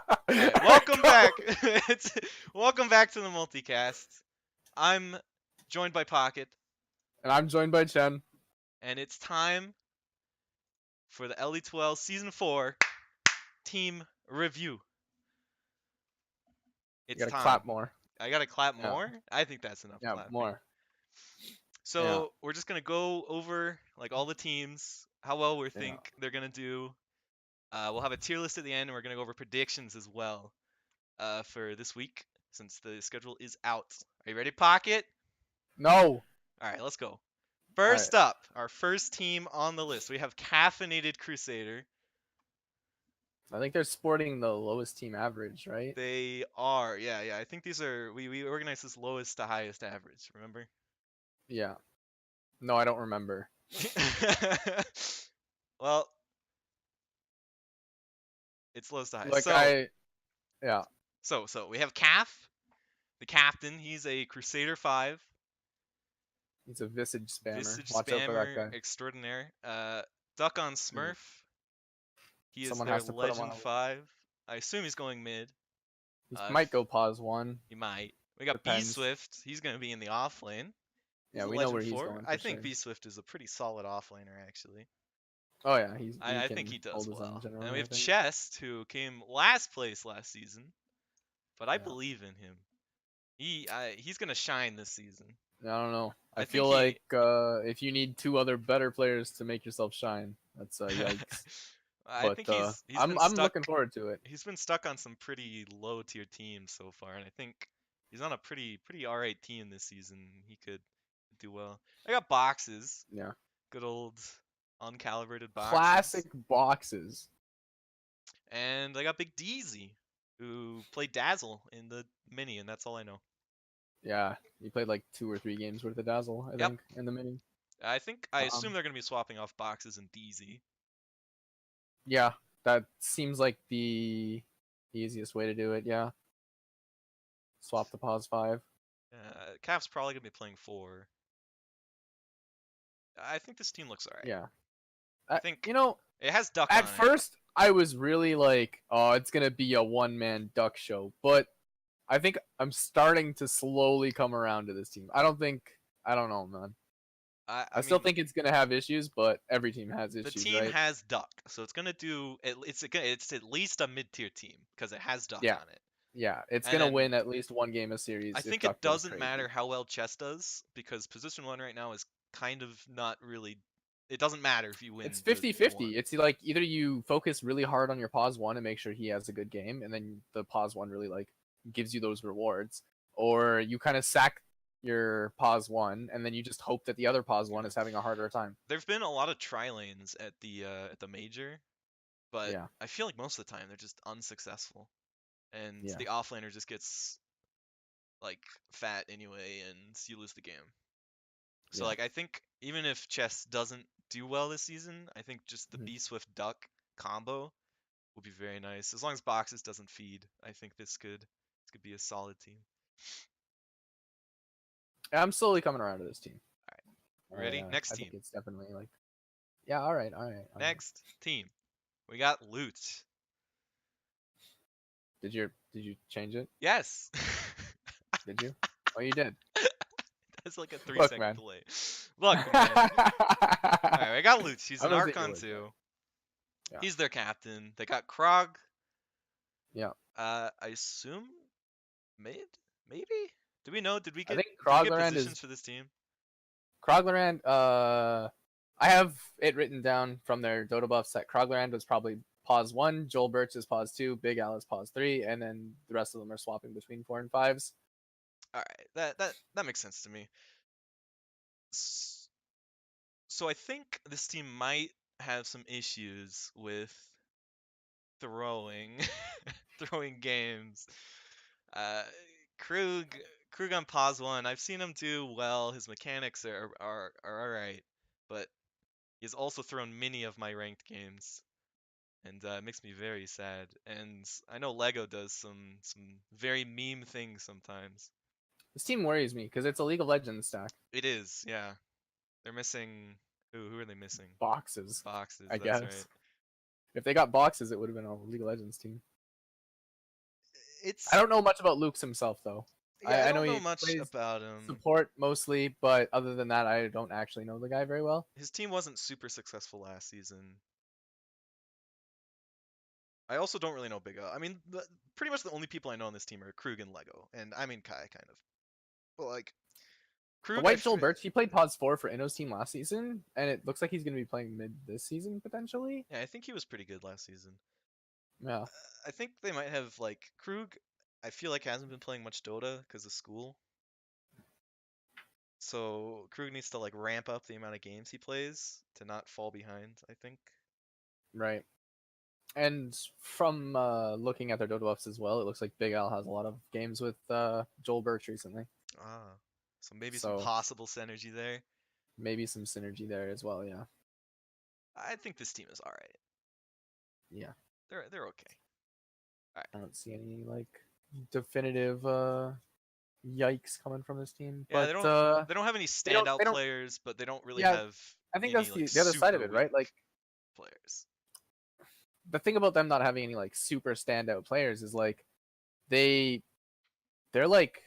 Alright, welcome back. Welcome back to the multicast. I'm joined by Pocket, And I'm joined by Chen. and it's time for the LD2L Season 4 Team Review. You It's gotta time. clap more. I gotta clap Yeah, more? I think that's enough yeah, clapping. more. Yeah, So, we're just gonna go over like all the teams, how well we yeah. think they're gonna do. We'll have a tier list at the end, and we're gonna go over predictions as well for this week, since the schedule is out. Are you ready, Pocket? No. Alright, let's go. All right. First up, our first team on the list, we have Caffeinated Crusader. I think they're sporting the lowest team average, right? They are, yeah. I think these are we organized this lowest to highest average. Remember? Yeah. No, I don't remember. Well, it's lowest to highest. Like So, I, yeah. so we have Caff, the captain. He's a Crusader 5, He's a visage spammer. Visage Watch out for that spammer guy. extraordinaire. Duck on Mm. Smurf. He is Someone their has to put him on Legend a. 5. I assume he's going mid. He Uh, might go pause one. he might. We got B Depends. Swift. He's gonna be in the off lane. He's Yeah, a we know Legend where he's 4. going I for think sure. B Swift is a pretty solid offlaner, actually. Oh yeah, he I think can he does hold his own well. And we generally. I have think. Chest, who came last place last season, but I Yeah. believe in him. He's gonna shine this season. I don't know. I I think feel he. like if you need two other better players to make yourself shine, that's yikes. I But think he's been I'm stuck. looking forward to it. He's been stuck on some pretty low tier teams so far, and I think he's on a pretty alright team this season. He could do well. I got boxes. Yeah. Good old uncalibrated boxes. Classic boxes. And I got Big Deezy, who played Dazzle in the mini, and that's all I know. Yeah, you played like 2 or 3 games worth of Dazzle, I Yep. think, in the mini. I assume Um, they're gonna be swapping off boxes and Deezy. yeah, that seems like the easiest way to do it. Yeah, swap the pause 5. Caff's probably gonna be playing 4. I think this team looks alright. Yeah, I think you know, it has Duck at on it. first I was really like, oh, it's gonna be a one-man Duck show, but I think I'm starting to slowly come around to this team. I don't know, man. I I still mean, think it's gonna have issues, but every team has the issues, team right? has Duck, so it's gonna do. It's at least a mid tier team because it has Duck Yeah, on it. yeah, it's And gonna then win at least one game a I series if think it Duck goes doesn't crazy. matter how well Chess does because position 1 right now is kind of not really. It doesn't matter if you win It's the 1. 50-50. It's like either you focus really hard on your pause 1 and make sure he has a good game, and then the pause 1 really like gives you those rewards, or you kind of sack your pause 1 and then you just hope that the other pause 1 is having a harder time. There've been a lot of tri lanes at the major, but Yeah, I feel like most of the time they're just unsuccessful, and yeah, the offlaner just gets like fat anyway, and you lose the game. So yeah. like I think even if Chess doesn't do well this season, I think just the Mhm. B Swift Duck combo will be very nice. As long as Boxes doesn't feed, I think this could be a solid team. I'm slowly coming around to this team. All right, ready? Next I think team. it's definitely like, yeah, all right, all right, all right. Next team. We got Luchs. Did you change it? Yes. Did you? Oh, you did. That's like a 3 Look, second man. delay. Look, man. Alright, I got Luchs. He's I'm an gonna take your Archon word for it. 2. Yeah. He's their captain. They got Krog. Yeah. I assume mid? Maybe? Do we know? Did we I get think Kroglerand positions is for this team? Kroglerand. I have it written down from their Dota buffs that Kroglerand was probably pause 1, Joel Birch is pause 2, Big Al is pause 3, and then the rest of them are swapping between 4 and 5s. Alright, that makes sense to me. So I think this team might have some issues with throwing throwing games. Uh, Krug Krug on pause 1. I've seen him do well. His mechanics are all right, but he's also thrown many of my ranked games, and it makes me very sad. And I know Lego does some very meme things sometimes. This team worries me because it's a League of Legends stack. It is, yeah. They're missing who are they missing? Boxes, Boxes. I That's right. guess. If they got boxes, it would have been a League of Legends team. it's I don't know much about Luchs himself though. yeah, I I know don't know he much plays about him. support mostly, but other than that, I don't actually know the guy very well. His team wasn't super successful last season. I also don't really know Big O. I mean, pretty much the only people I know on this team are Krug and Lego, and I mean Kai kind of. But like The Krug, White Joel Birch, he played Pods 4 for Inno's team last season, and it looks like he's going to be playing mid this season potentially. yeah, I think he was pretty good last season. Yeah, I think they might have like Krug. I feel like hasn't been playing much Dota because of school. So Krug needs to like ramp up the amount of games he plays to not fall behind, I think. right. And from looking at their Dota buffs as well, it looks like Big Al has a lot of games with Joel Birch recently. Ah. So maybe some So possible synergy there. maybe some synergy there as well. Yeah, I think this team is alright. yeah. They're okay. Alright. I don't see any like definitive yikes coming from this team, Yeah, but they don't have any they don't standout they don't. players, but they don't really Yeah, have I think any that's like the other side of super it, weak right? Like players. the thing about them not having any like super standout players is like they they're like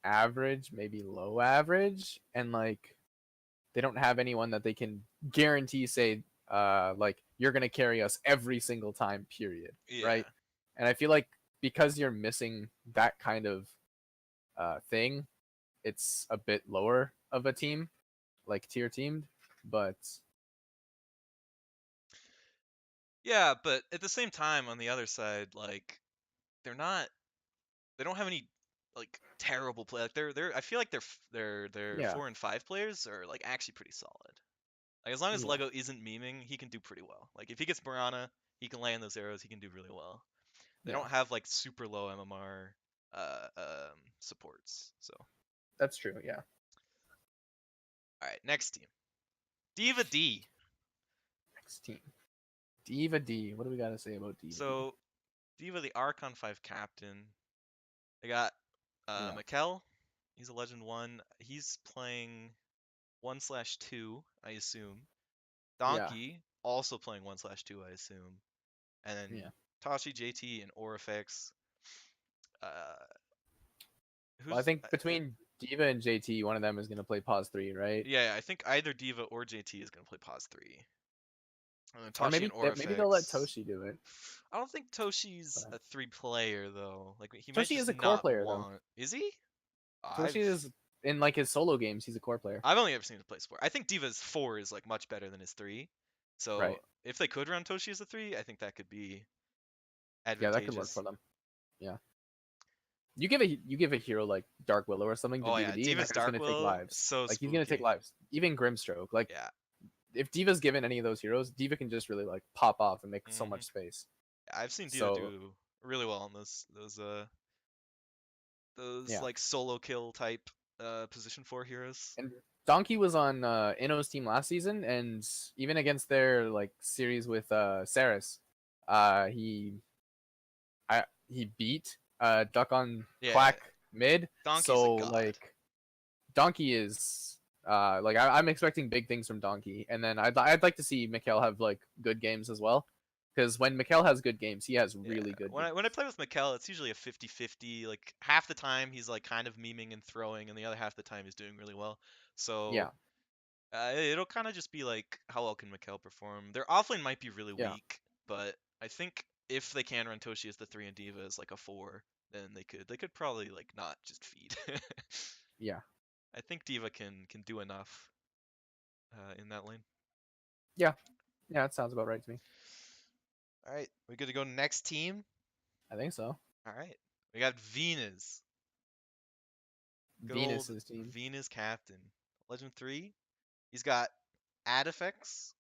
average, maybe low average, and like they don't have anyone that they can guarantee say like you're gonna carry us every single time, period. Yeah. Right? And I feel like because you're missing that kind of thing, it's a bit lower of a team, like tier teamed, but Yeah, but at the same time, on the other side, like they're not, they don't have any like terrible play. Like I feel like their yeah, 4 and 5 players are like actually pretty solid. Like as long as yeah, Lego isn't memeing, he can do pretty well. Like if he gets Mirana, he can land those arrows. He can do really well. They yeah. don't have like super low MMR supports. So That's true. Yeah. all right, next team, DivaD. Next team, DivaD. What do we got to say about DivaD? So Diva, the Archon 5 captain. They got Yeah, Mikkel. He's a Legend 1. He's playing 1/2, I assume. yeah, Donkey, also playing 1/2, I assume. And then yeah. Tashi, JT, and Orifex. Uh, Well, I who's. think between Diva and JT, one of them is gonna play Pause 3, right? Yeah, I think either Diva or JT is going to play Pause 3. And then Or Tashi and maybe they'll let Orifex. Toshi do it. I don't think Toshi's But a 3 player, though. Like, he might Toshi just is a core not player though. want. Is he? Toshi I've is in like his solo games. He's a core player. I've only ever seen him play sport. I think Diva's 4 is like much better than his 3. So Right. if they could run Toshi as a 3, I think that could be Yeah, that could work advantageous. for them. Yeah. You give a hero like Dark Willow or something to Oh yeah, DivaD, and Diva's that guy's Dark gonna take Will, lives. so Like he's gonna take spooky. lives. Even Grimstroke. Like Yeah. if Diva's given any of those heroes, Diva can just really like pop off and make so hmm much space. I've seen Diva So do really well on those yeah. like solo kill type position 4 heroes. And Donkey was on Inno's team last season, and even against their like series with Saris, uh, he he beat Duck on Yeah, Quack mid. Donkey's a So god. like Donkey is like I'm expecting big things from Donkey, and then I'd like to see Mikkel have like good games as well, because when Mikkel has good games, he has Yeah. really good When games. I play with Mikkel, it's usually a 50-50. Like half the time he's like kind of memeing and throwing, and the other half the time he's doing really well. Yeah, So it'll kind of just be like how well can Mikkel perform. Their offlane might be really yeah, weak, but I think if they can run Toshi as the 3 and Diva as like a 4, then they could probably like not just feed. yeah, I think Diva can do enough in that lane. yeah, yeah. That sounds about right to me. All right, we good to go next team. I think so. All right, we got Venus. Good old Venus's team. Venus captain. Legend 3. He's got ad effects.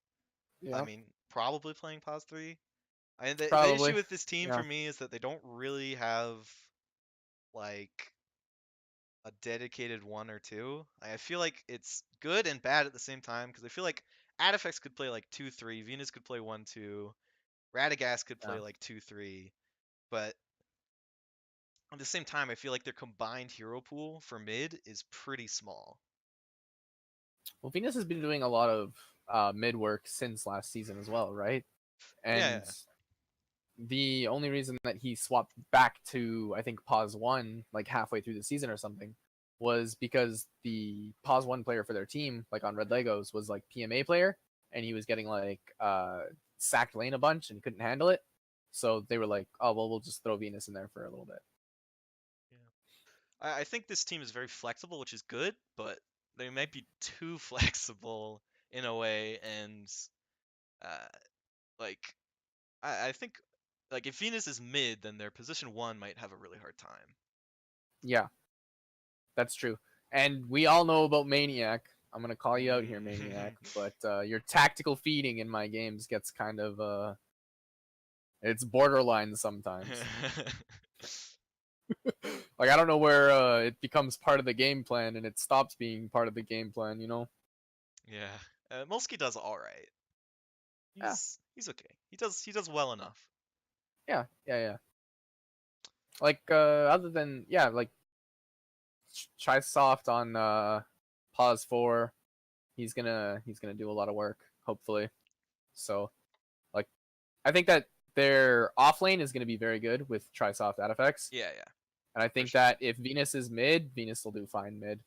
I Yeah, mean, probably playing pause 3. I mean, the issue probably. with this team for Yeah, me is that they don't really have like a dedicated 1 or 2. I feel like it's good and bad at the same time because I feel like Adifex could play like 2-3, Venus could play 1-2, Radagast could yeah. play like 2-3, but at the same time, I feel like their combined hero pool for mid is pretty small. Well, Venus has been doing a lot of mid work since last season as well, right? And Yeah, the only reason that he swapped back to, I think, Pause 1, like halfway through the season or something, was because the Pause 1 player for their team, like on Red Legos, was like PMA player, and he was getting like sacked lane a bunch and he couldn't handle it. So they were like, oh, well, we'll just throw Venus in there for a little bit. Yeah. I think this team is very flexible, which is good, but they might be too flexible in a way, and uh, like I think like if Venus is mid, then their position 1 might have a really hard time. Yeah, that's true. And we all know about Maniac. I'm going to call you out here, Maniac. But your tactical feeding in my games gets kind of, it's borderline sometimes. Like, I don't know where it becomes part of the game plan and it stops being part of the game plan, you know? Yeah. Molsky does all right. Yeah. He's okay. He does well enough. Yeah. Like, other than, yeah, like, try soft on Pause 4. He's gonna do a lot of work, hopefully. So, like, I think that their off lane is gonna be very good with Trisoft ad effects. Yeah. And I think that if Venus is mid, Venus will do fine mid.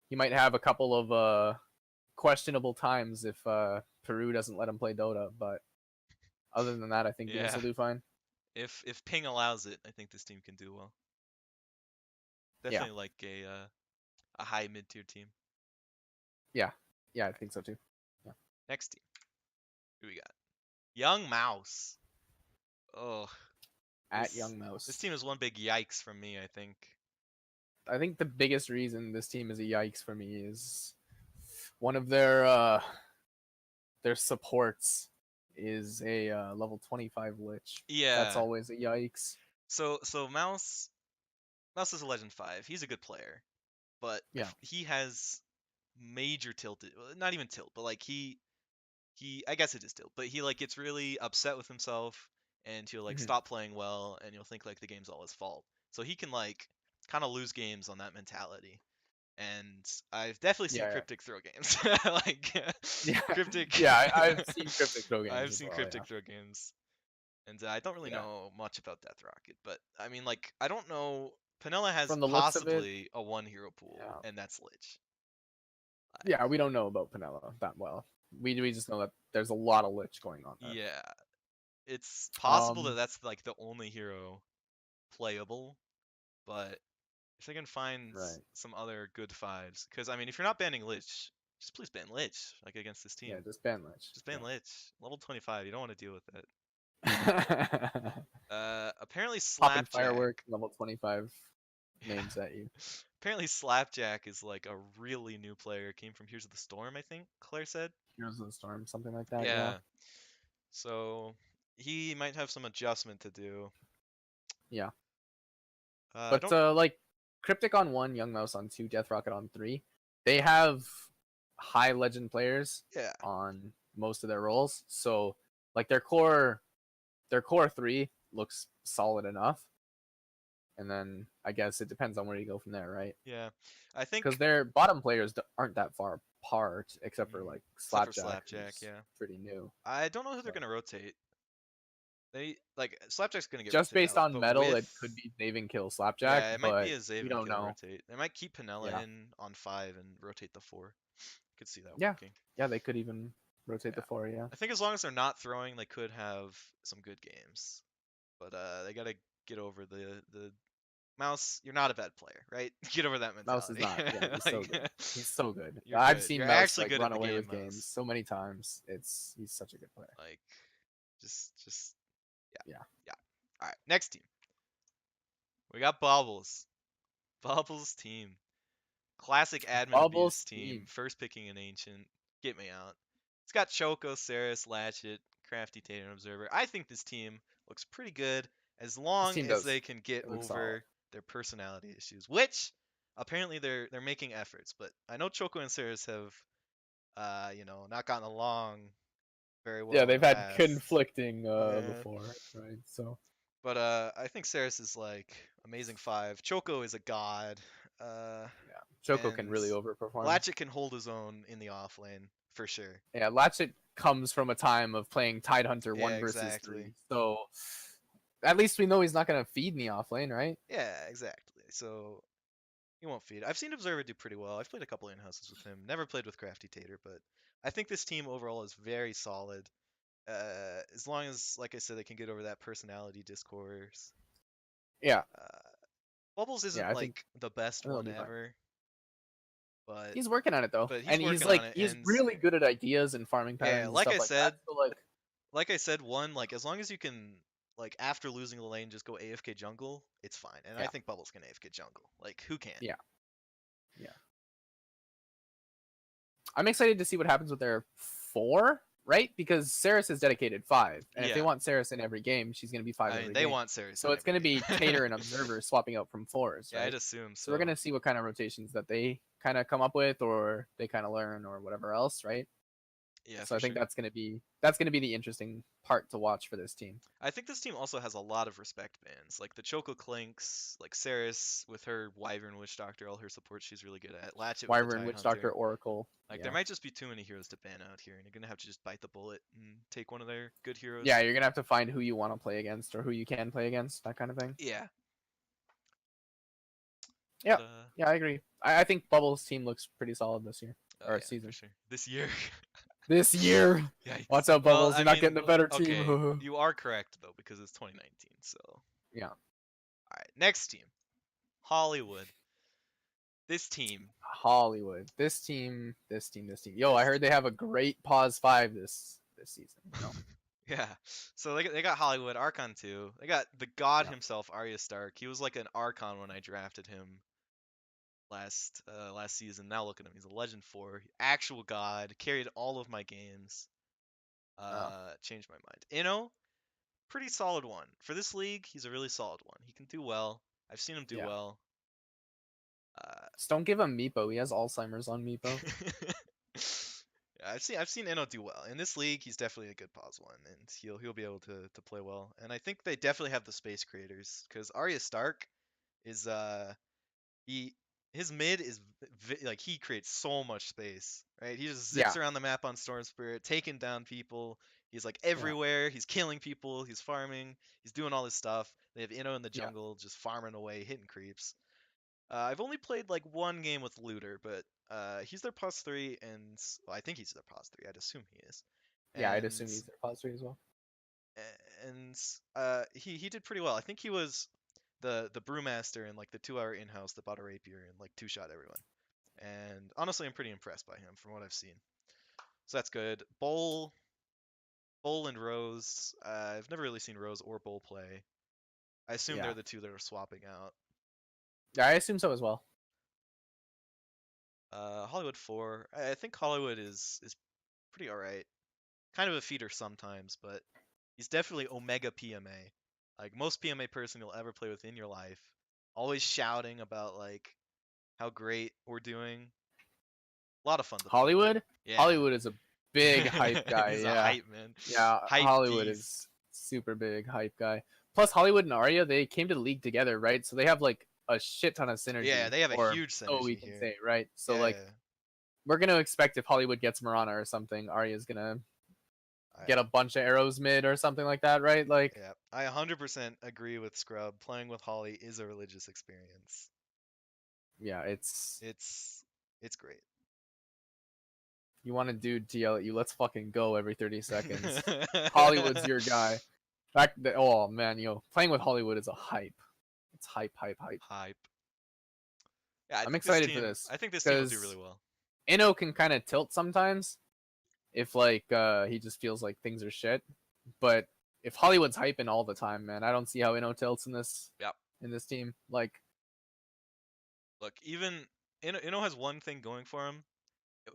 He might have a couple of questionable times if Peru doesn't let him play Dota, but other than that, I think Venus will do fine. If Ping allows it, I think this team can do well. Definitely like a high mid tier team. Yeah, I think so too. Yeah. Next team. Who we got? Young Mous. Oh. At Young Mous. This team is one big yikes from me, I think. I think the biggest reason this team is a yikes for me is one of their supports is a level 25 Lich. Yeah. That's always a yikes. So Mous is a Legend 5. He's a good player. But he has major tilted, not even tilt, but like he I guess it is tilt, but he like gets really upset with himself and he'll like stop playing well and you'll think like the game's all his fault. So he can like kind of lose games on that mentality. And I've definitely seen Cryptic throw games. Like Cryptic. Yeah, I've seen Cryptic throw games. I've seen Cryptic throw games. And I don't really know much about Death Rocket, but I mean like I don't know. Penella has possibly a 1 hero pool, and that's Lich. Yeah, we don't know about Penella that well. We just know that there's a lot of Lich going on there. Yeah, it's possible that that's like the only hero playable, but if they can find some other good 5s, because I mean, if you're not banning Lich, just please ban Lich, like against this team. Yeah, just ban Lich. Just ban Lich. Level 25, you don't want to deal with it. Apparently Slapjack. Popping firework, level 25 names at you. Apparently Slapjack is like a really new player. Came from Heroes of the Storm, I think Claire said. Heroes of the Storm, something like that. Yeah. So he might have some adjustment to do. Yeah. But like Cryptic on 1, Young Mous on 2, Death Rocket on 3, they have high legend players on most of their roles. So like their core 3 looks solid enough. And then I guess it depends on where you go from there, right? Yeah, I think because their bottom players aren't that far apart, except for like Slapjack, pretty new. I don't know who they're gonna rotate. They like Slapjack's gonna get just based out, on metal. It could be Zaven kill Slapjack. Yeah, it might be a Zaven kill rotate. They might keep Penella in on 5 and rotate the 4. Could see that working. Yeah, they could even rotate the 4. Yeah, I think as long as they're not throwing, they could have some good games. But they gotta get over the Mous. You're not a bad player, right? Get over that mentality. Mous is not. Yeah, he's so good. He's so good. I've seen Mous like run away with games so many times. He's such a good player. Like, just yeah. All right, next team. We got Tallballz. Tallballz team. Classic admin abuse team. First picking an ancient. Get me out. It's got Choco, Saris, Latchet, Crafty, Tatum, Observer. I think this team looks pretty good as long as they can get over their personality issues, which apparently they're making efforts. But I know Choco and Saris have, not gotten along very well. Yeah, they've had conflicting before, right? So. But I think Saris is like amazing 5. Choco is a god. Choco can really overperform. Latchet can hold his own in the off lane for sure. Yeah, Latchet comes from a time of playing Tidehunter Yeah, 1 versus exactly. 3. So at least we know he's not gonna feed me off lane, right? Yeah, exactly. So he won't feed. I've seen Observer do pretty well. I've played a couple in-houses with him. Never played with Crafty Tater, but I think this team overall is very solid. As long as, like I said, they can get over that personality discourse. Yeah, Bubbles yeah. isn't I think like the best that'll one be fine. ever, but He's working on it though, but he's and working on it. he's And really good at ideas and farming yeah, patterns and stuff like that. So like I said, one like as long as you can like after losing the lane just go AFK jungle, it's fine. And I yeah, think Bubbles can AFK jungle. Like who can? yeah, yeah. I'm excited to see what happens with their 4, right? Because Saris is dedicated 5, and if they Yeah. want Saris in every game, she's gonna be 5 I mean, every they game. want Ceres. So it's gonna be Tater and Observer swapping out from 4s, Yeah, right? I'd assume So we're gonna see what kind of rotations that they kind of come up with, or they kind of learn, or whatever else, right? Yeah, So I think sure. that's gonna be the interesting part to watch for this team. I think this team also has a lot of respect bans, like the Choco Clinks, like Ceres with her Wyvern Witch Doctor, all her support she's really good at. Latchet with the Wyvern, Witch Tidehunter. Doctor, Oracle. Like Yeah. there might just be too many heroes to ban out here, and you're gonna have to just bite the bullet and take one of their good heroes. Yeah, you're gonna have to find who you want to play against or who you can play against, that kind of thing. Yeah. Yeah, But, yeah, I agree. I think Bubbles' team looks pretty solid this year or yeah, season. for sure. This year. This year. Yikes. What's up, Well, Bubbles? I You're not mean, getting a better okay, team. you are correct though because it's 2019. So. Yeah. All right, next team, Hollywood. This team. Hollywood. This team. Yo, I heard they have a great pause 5 this season. You know? Yeah. So they got Hollywood, Archon 2. They got the god Yeah. himself, Arya Stark. He was like an Archon when I drafted him last season. Now look at him. He's a Legend 4. Actual god. Carried all of my games. Changed my mind. Inno, pretty solid one. For this league, he's a really solid one. He can do well. I've seen him do Yeah. well. Just don't give him Meepo. He has Alzheimer's on Meepo. Yeah, I've seen Inno do well. In this league, he's definitely a good pause one, and he'll be able to play well. And I think they definitely have the space creators because Arya Stark is his mid is like he creates so much space, right? He just zips around the map on Storm Spirit, taking down people. He's like everywhere. He's killing people. He's farming. He's doing all this stuff. They have Inno in the jungle, just farming away, hitting creeps. I've only played like one game with Looter, but he's their pause 3, and well, I think he's their pause 3. I'd assume he is. Yeah, I'd assume he's their pause 3 as well. And he did pretty well. I think he was the brewmaster in like the 2-hour in-house that bought a rapier and like 2-shot everyone. And honestly, I'm pretty impressed by him from what I've seen. So that's good. Bull and Rose. I've never really seen Rose or Bull play. I assume they're the two that are swapping out. Yeah, I assume so as well. Hollywood 4. I think Hollywood is pretty alright. Kind of a feeder sometimes, but he's definitely Omega PMA. Like most PMA person you'll ever play with in your life. Always shouting about like how great we're doing. A lot of fun to Hollywood? play. Yeah. Hollywood is a big hype guy. He's yeah. a hype man. Yeah, Hype Hollywood beast. is super big hype guy. Plus Hollywood and Arya, they came to the league together, right? So they have like a shit ton of synergy. Yeah, they have a huge synergy so we can here. say, right? So yeah, like we're gonna expect if Hollywood gets Mirana or something, Arya's gonna get a bunch of arrows mid or something like that, right? Like yeah, I 100% agree with Scrub. Playing with Holly is a religious experience. Yeah, it's great. You want a dude to yell at you, let's fucking go every 30 seconds. Hollywood's your guy. Oh man, playing with Hollywood is a hype. It's hype. Yeah, I'm excited for this. I think this team will do really well. Inno can kind of tilt sometimes if like he just feels like things are shit. But if Hollywood's hyping all the time, man, I don't see how Inno tilts in this team. Like, look, even Inno has one thing going for him.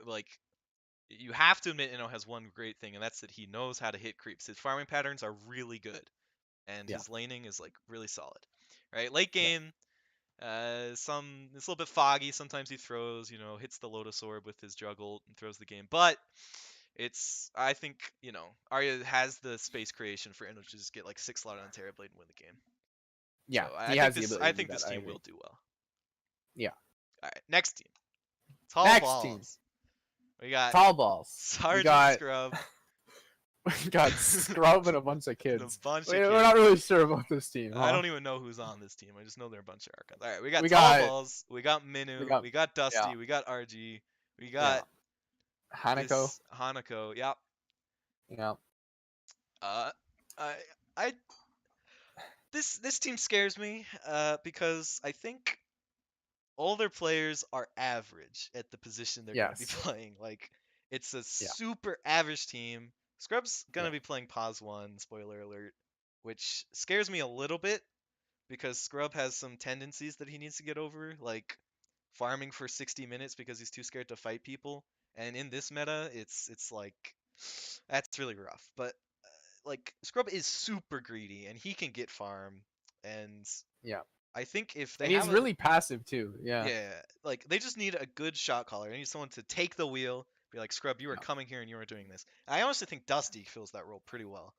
Like, you have to admit Inno has one great thing, and that's that he knows how to hit creeps. His farming patterns are really good, and his laning is like really solid. Right, late game, it's a little bit foggy. Sometimes he throws, hits the Lotus Orb with his juggle and throws the game. But I think, Arya has the space creation for Inno to just get like 6 slot on Terrorblade and win the game. Yeah, so he has the ability. I think this team will do well. Yeah. All right, next team. Tallballz. We got Tallballz. Sergeant Scrub. got Scrub and a bunch of And kids. a bunch of We're not kids. really sure about this team. I Huh? don't even know who's on this team. I just know they're a bunch of Archons. All right, we got We got Tallballz, we got we Minu, got we got yeah Dusty, we got RG, we yeah got Hanako. this Hanako. Yep. Yeah. Uh, I I this team scares me. Because I think all their players are average at the position they're gonna be Yes. playing. Like it's a Yeah. super average team. Scrub's gonna Yeah. be playing Pos 1, spoiler alert, which scares me a little bit because Scrub has some tendencies that he needs to get over, like farming for 60 minutes because he's too scared to fight people. And in this meta, it's like that's really rough. But like Scrub is super greedy and he can get farm. And Yeah. I think if they And he's have a really passive too. Yeah. yeah, like they just need a good shot caller. They need someone to take the wheel, be like, Scrub, you are Yeah. coming here and you are doing this. I honestly think Dusty fills that role pretty well.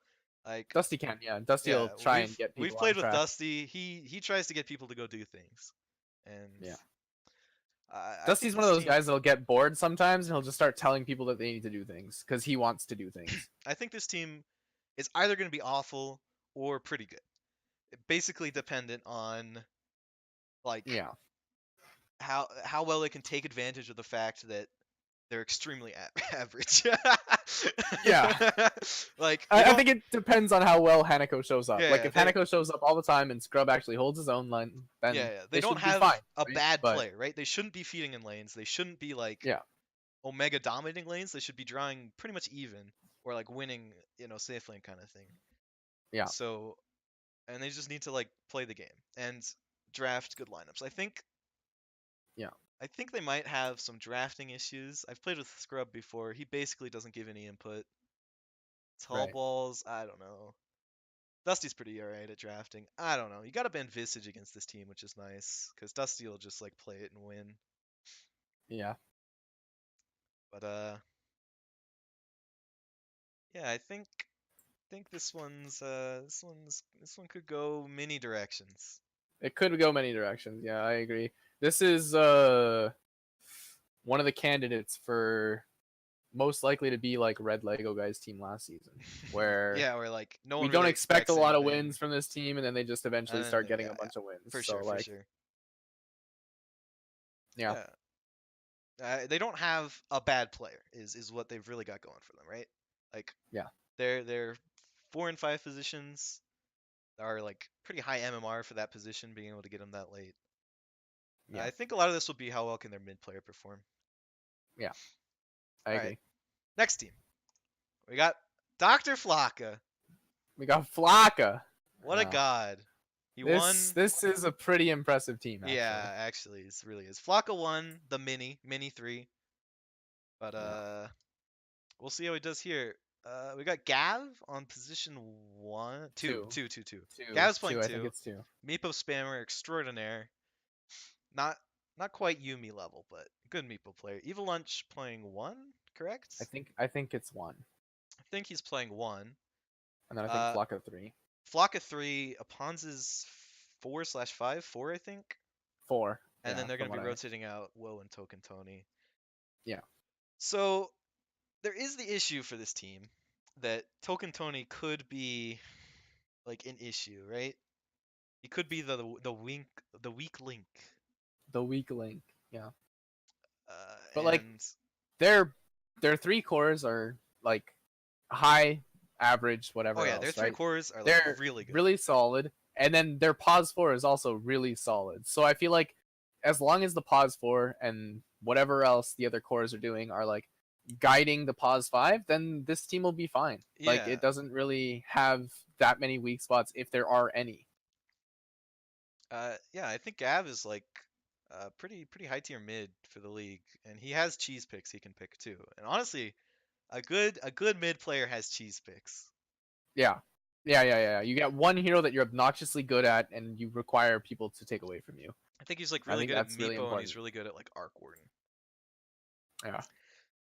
Like, Dusty can. Yeah. Dusty yeah, will try and get we've people on played with track. Dusty. He tries to get people to go do things, and Yeah. I think Dusty's one this of those team. guys that'll get bored sometimes, and he'll just start telling people that they need to do things because he wants to do things. I think this team is either going to be awful or pretty good. Basically dependent on like Yeah. how well they can take advantage of the fact that they're extremely average. Yeah. Like I think it depends on how well Hanako shows up. Yeah, like yeah, if Hanako shows up all the time and Scrub actually holds his own line, then yeah, they don't should be have fine, a right? bad But player, right? They shouldn't be feeding in lanes. They shouldn't be like yeah, Omega dominating lanes. They should be drawing pretty much even or like winning, safe lane kind of thing. yeah, So, and they just need to like play the game and draft good lineups. yeah, I think they might have some drafting issues. I've played with Scrub before. He basically doesn't give any input. right. Tallballz, I don't know. Dusty's pretty alright at drafting. I don't know. You got to ban Visage against this team, which is nice because Dusty will just like play it and win. Yeah. But yeah, I think this one could go many directions. It could go many directions. Yeah, I agree. This is one of the candidates for most likely to be like Red Lego guys team last season, where Yeah, or like no we one don't really expect a expects lot of anything. wins from this team, and then they just eventually And then start getting yeah, a bunch of wins. for so sure, for like, sure. yeah, They don't have a bad player, is what they've really got going for them, right? Like, yeah, their 4 and 5 positions are like pretty high MMR for that position, being able to get them that late. yeah, I think a lot of this will be how well can their mid player perform. yeah. I All agree. right, next team, we got Dr. Flocka. We got Flocka. What a god! He won. This is a pretty impressive team. Actually. Yeah, actually, it really is. Flocka won the mini 3, but we'll see how he does here. We got Gav on position 1, 2. Gav's playing 2. I think it's 2. Meepo spammer extraordinaire. Not quite Yumi level, but good Meepo player. Evil Lunch playing 1, correct? I think it's 1. I think he's playing 1. And then I think Flocka 3. Flocka 3. Apon's is 4/5. 4, I think. 4. And yeah, then they're gonna be what rotating out Woe and Token Tony. Yeah. So there is the issue for this team that Token Tony could be like an issue, right? He could be the weak link. The weak link. Yeah. But And like their 3 cores are like high, average, whatever. oh yeah, else, their 3 right? cores are like They're really good. really solid, and then their pause 4 is also really solid. So I feel like as long as the pause 4 and whatever else the other cores are doing are like guiding the pause 5, then this team will be fine. Like Yeah. it doesn't really have that many weak spots if there are any. Yeah, I think Gav is like pretty high tier mid for the league, and he has cheese picks he can pick too. And honestly, a good mid player has cheese picks. Yeah. You get one hero that you're obnoxiously good at, and you require people to take away from you. I think he's like really good at Meepo, really and he's really good at like Arc Warden. Yeah.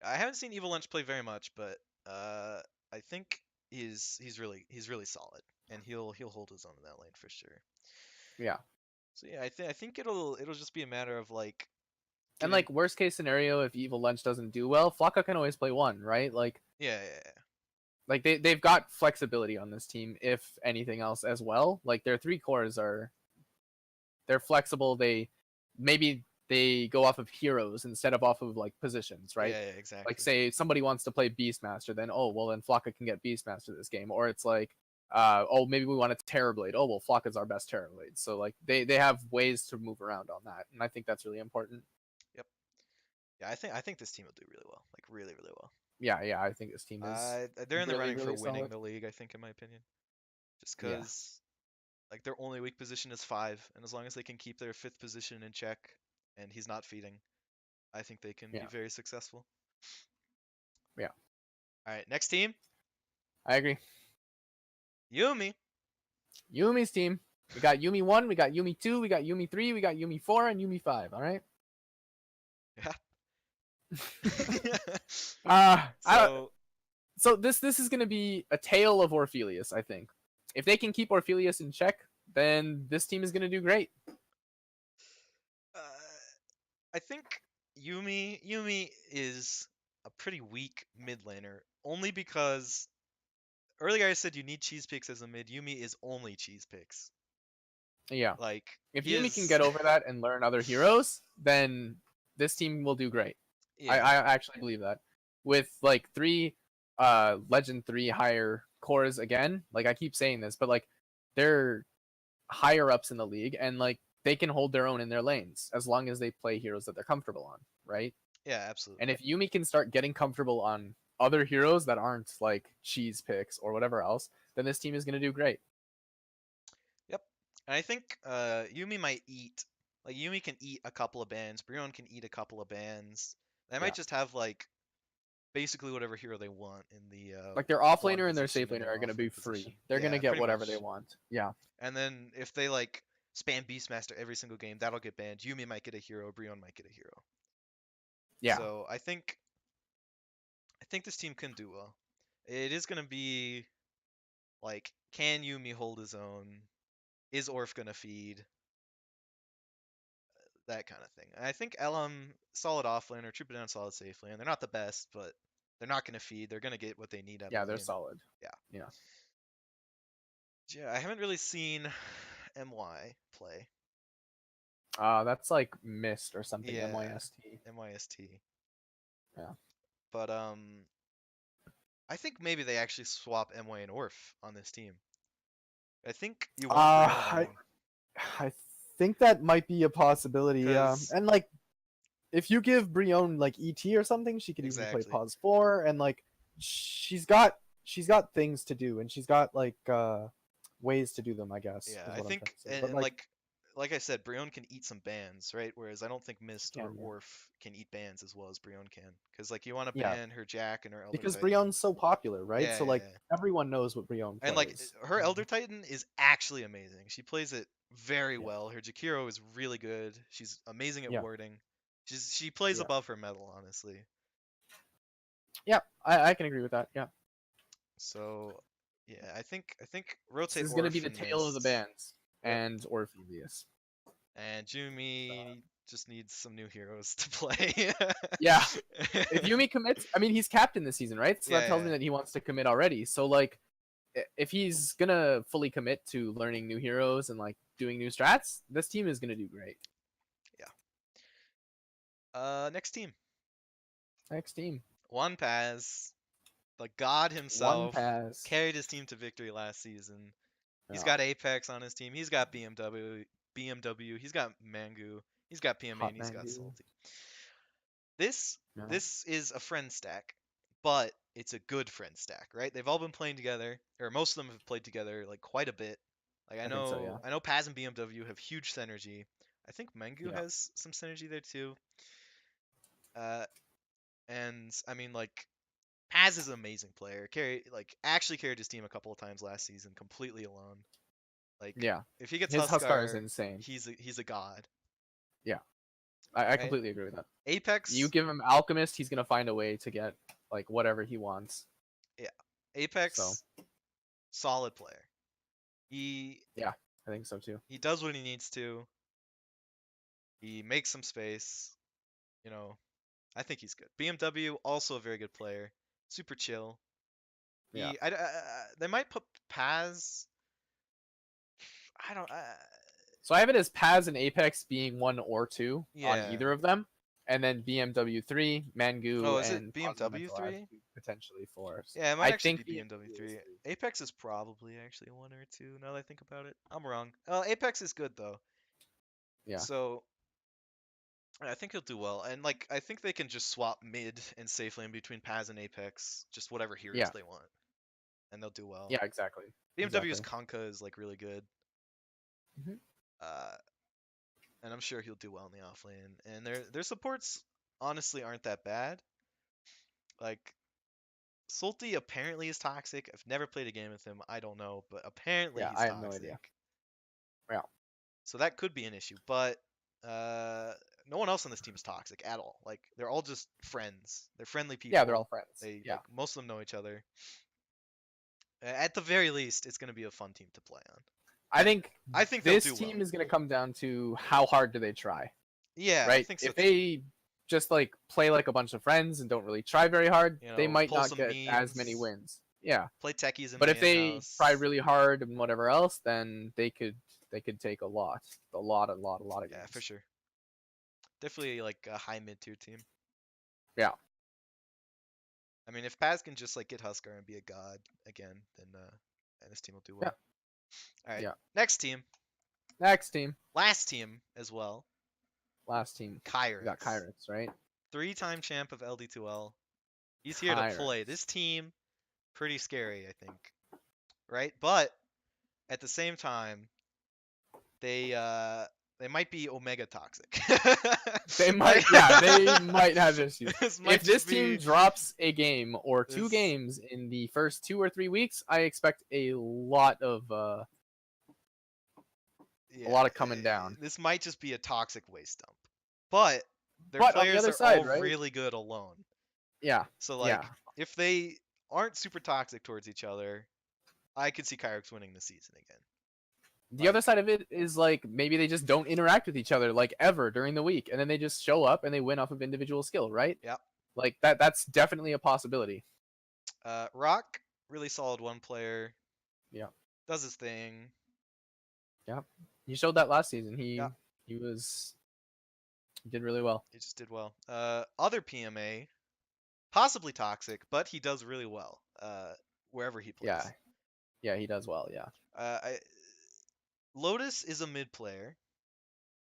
I haven't seen Evil Lunch play very much, but I think he's really solid, and he'll hold his own in that lane for sure. Yeah. So yeah, I think it'll just be a matter of like. And like worst case scenario, if Evil Lunch doesn't do well, Flocka can always play 1, right? Like Yeah. like they've got flexibility on this team, if anything else as well. Like their 3 cores they're flexible. Maybe they go off of heroes instead of off of like positions, right? Yeah, exactly. Like say somebody wants to play Beastmaster, then then Flocka can get Beastmaster this game. Or it's like maybe we want a Terrorblade. Oh well, Flocka's our best Terrorblade. So like they have ways to move around on that, and I think that's really important. Yep. Yeah, I think this team will do really well, like really really well. Yeah, I think this team is They're in the really, running for really winning solid. the league, I think, in my opinion. Just Yeah. because like their only weak position is 5, and as long as they can keep their 5th position in check, and he's not feeding, I think they can be Yeah. very successful. Yeah. All right, next team, I agree. Yumi. Yumi's team. We got Yumi 1, we got Yumi 2, we got Yumi 3, we got Yumi 4, and Yumi 5. All right. Yeah. So this is gonna be a tale of Orpheus, I think. If they can keep Orpheus in check, then this team is gonna do great. I think Yumi is a pretty weak mid laner, only because earlier I said you need cheese picks as a mid. Yumi is only cheese picks. Yeah. Like If he Yumi can is. get over that and learn other heroes, then this team will do great. Yeah. I actually believe that. With like 3 Legend 3 higher cores again, like I keep saying this, but like they're higher ups in the league and like they can hold their own in their lanes as long as they play heroes that they're comfortable on, right? Yeah, absolutely. And if Yumi can start getting comfortable on other heroes that aren't like cheese picks or whatever else, then this team is going to do great. Yep. And I think Yumi might eat, like Yumi can eat a couple of bans, Brion can eat a couple of bans. They might just have like basically whatever hero they want in the like their off one laner and their position safe in laner their are going to off be lane free. position. They're going to get pretty whatever much. they want. Yeah. And then if they like spam Beastmaster every single game, that'll get banned. Yumi might get a hero, Brion might get a hero. Yeah. So I think this team can do well. It is gonna be like, can Yumi hold his own? Is Orf gonna feed? That kind of thing. And I think LM solid offlaner, Trooper down solid safe lane. They're not the best, but they're not gonna feed. They're gonna get what they need out Yeah, of the they're lane. solid. Yeah. Yeah. Yeah, I haven't really seen MY play. That's like Mist or something. Yeah, MYST. MYST. Yeah. But I think maybe they actually swap MY and Orf on this team. I think you want I think that might be a possibility. Yeah, and like if you give Brion like ET or something, she could even play Pause 4, and like she's got things to do, and she's got like ways to do them, I guess. Yeah, I think, and like I said, Brion can eat some bans, right? Whereas I don't think Mist or Orf can eat bans as well as Brion can. Because like you want to ban her Jack and her Elder because Titan. Brion's so popular, right? Yeah, so like everyone knows what Brion plays. And like her Elder Titan is actually amazing. She plays it very well. Her Jakiro is really good. She's amazing at warding. She plays above her metal, honestly. Yeah, I can agree with that. Yeah. So yeah, I think rotate. This is gonna be the tale of the bands and Orpheus. And Yumi just needs some new heroes to play. Yeah. If Yumi commits, I mean, he's captain this season, right? So that tells me that he wants to commit already. So like, if he's gonna fully commit to learning new heroes and like doing new strats, this team is gonna do great. Yeah. Next team. One Paz, the god himself, carried his team to victory last season. He's got Apex on his team. He's got BMW. He's got Mangu. He's got PMA. And he's got Salty. This is a friend stack, but it's a good friend stack, right? They've all been playing together, or most of them have played together like quite a bit. Like I know Paz and BMW have huge synergy. I think Mangu has some synergy there too. And I mean like Paz is an amazing player. Actually carried his team a couple of times last season completely alone. Like if he gets his Huskar is Huskar, insane. He's a god. Yeah. I completely agree with that. Apex, you give him Alchemist, he's gonna find a way to get like whatever he wants. Yeah. Apex, solid player. I think so too. He does what he needs to. He makes some space. You know, I think he's good. BMW, also a very good player. Super chill. Yeah. They might put Paz. I don't. So I have it as Paz and Apex being 1 or 2 on Yeah. either of them, and then BMW 3, Oh, Mangu, is it and BMW Fundamental 3? potentially 4. Yeah, it might I actually think be BMW BMW is 3. 3. Apex is probably actually 1 or 2. Now that I think about it, I'm wrong. Apex is good though. Yeah. So I think he'll do well, and like I think they can just swap mid and safe lane between Paz and Apex, just whatever heroes Yeah. they want, and they'll do well. Yeah. Exactly. BMW's Exactly. Conka is like really good, Hmm. uh, and I'm sure he'll do well in the off lane. And their supports honestly aren't that bad. Like Salty apparently is toxic. I've never played a game with him. I don't know, but apparently Yeah. he's I have no idea. toxic. Yeah. So that could be an issue, but uh, no one else on this team is toxic at all. Like they're all just friends. They're friendly Yeah. They're all people. friends. They Yeah. like most of them know each other. At the very least, it's going to be a fun team to play on. I think I think they'll this do team well. is going to come down to how hard do they try, Yeah, I right? think so If too. they just like play like a bunch of friends and don't really try very hard, You they know, might pull not some get as many memes, wins. Yeah. play techies in But if man they try house. really hard and whatever else, then they could take a lot of Yeah, games. for sure. Definitely like a high mid tier team. Yeah. I mean, if Paz can just like get Huskar and be a god again, then this team will do well. All right. Yeah. Next team, Next team. last team as well. Last team. Kyrix. We got Kyrix, right? 3-time champ of LD2L. He's here to play. Kyrix. This team, pretty scary, I think. Right? But at the same time, they might be Omega toxic. They might, yeah, they might have issues. Might If this just team be drops a game or two this. games in the first 2 or 3 weeks, I expect a lot of Yeah, coming down. This might just be a toxic waste dump. But their But on the players other are side, all right? really good alone. Yeah. So like Yeah. if they aren't super toxic towards each other, I could see Kyrix winning the season again. The other side of it is like maybe they just don't interact with each other like ever during the week, and then they just show up and they win off of individual skill, right? Yep. Like that's definitely a possibility. Rock, really solid one player. Yeah. Does his thing. Yeah. He showed that last season. He did really well. He just did well. Other PMA, possibly toxic, but he does really well. Wherever he plays. Yeah. Yeah, he does well, yeah. Lotus is a mid player,